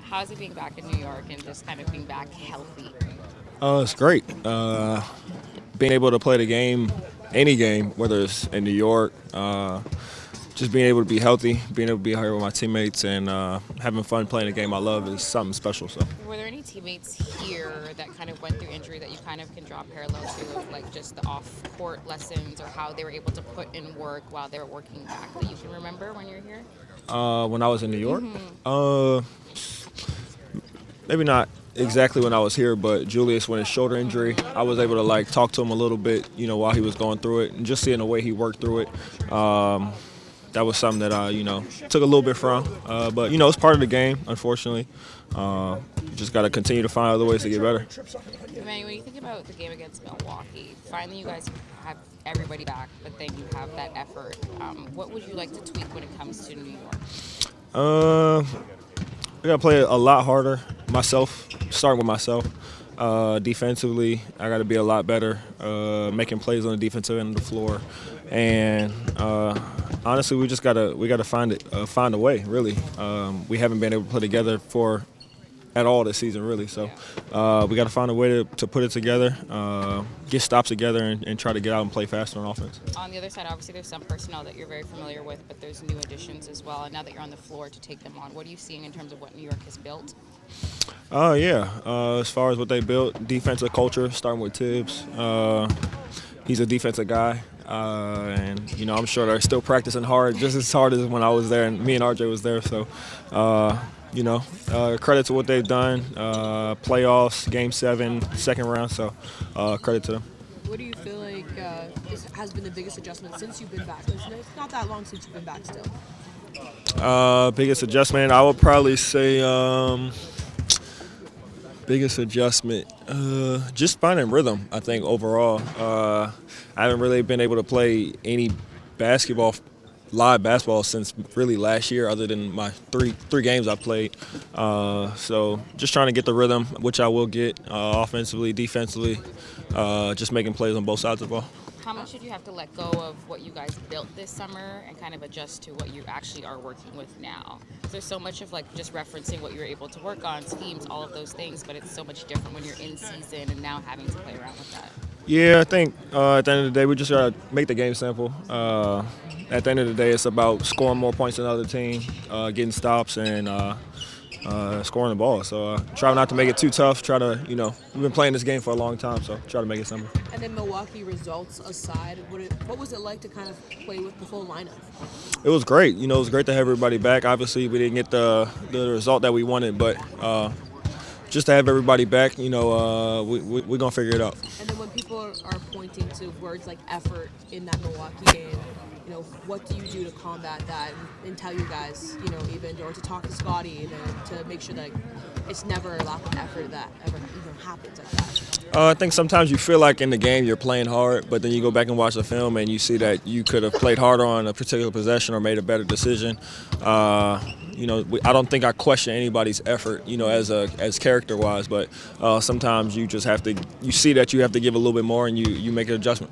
How's it being back in New York and just kind of being back healthy? It's great. Being able to play the game, any game, whether it's in New York, just being able to be healthy, being able to be here with my teammates, and having fun playing the game I love is something special. So, Were there any teammates here that kind of went through injury that you kind of can draw parallels to, of like just the off-court lessons or how they were able to put in work while they were working back that you can remember when you're here? when I was in New York, uh, maybe not exactly when I was here, but Julius, when his shoulder injury, I was able to like talk to him a little bit, while he was going through it, and just seeing the way he worked through it. That was something that I, took a little bit from. But it's part of the game, unfortunately. You just got to continue to find other ways to get better. Emmanuel, when you think about the game against Milwaukee, finally you guys have everybody back, but then you have that effort. What would you like to tweak when it comes to New York? Uh, I got to play a lot harder myself, starting with myself. Defensively, I got to be a lot better, making plays on the defensive end of the floor, and honestly, we gotta find a way. Really, we haven't been able to play together at all this season, really. So we got to find a way to put it together, get stops together, and try to get out and play faster on offense. On the other side, obviously, there's some personnel that you're very familiar with, but there's new additions as well. And now that you're on the floor to take them on, what are you seeing in terms of what New York has built? Yeah. As far as what they built, defensive culture, starting with Tibbs. He's a defensive guy, and I'm sure they're still practicing hard, just as hard as when I was there, and me and RJ was there. So, credit to what they've done. Playoffs, Game 7, second round. So, credit to them. What do you feel like has been the biggest adjustment since you've been back? It's not that long since you've been back still. Biggest adjustment, I would probably say biggest adjustment, just finding rhythm, I think, overall. I haven't really been able to play any live basketball since really last year, other than my three games I played. So just trying to get the rhythm, which I will get, offensively, defensively, just making plays on both sides of the ball. How much did you have to let go of what you guys built this summer and kind of adjust to what you actually are working with now? There's so much of like just referencing what you're able to work on, schemes, all of those things, but it's so much different when you're in season and now having to play around with that. Yeah, I think at the end of the day, we just got to make the game simple. At the end of the day, it's about scoring more points than the other team, getting stops, and scoring the ball. So try not to make it too tough. Try to, we've been playing this game for a long time, so try to make it simple. And then Milwaukee results aside, what was it like to kind of play with the full lineup? It was great. It was great to have everybody back. Obviously, we didn't get the result that we wanted, but just to have everybody back, we're going to figure it out. And then when people are pointing to words like effort in that Milwaukee game, what do you do to combat that and tell you guys, or to talk to Scotty to make sure that it's never a lack of effort that ever even happens like that? I think sometimes you feel like in the game you're playing hard, but then you go back and watch the film and you see that you could have played harder on a particular possession or made a better decision. I don't think I question anybody's effort, as character-wise, but sometimes you just have to. You see that you have to give a little bit more, and you make an adjustment.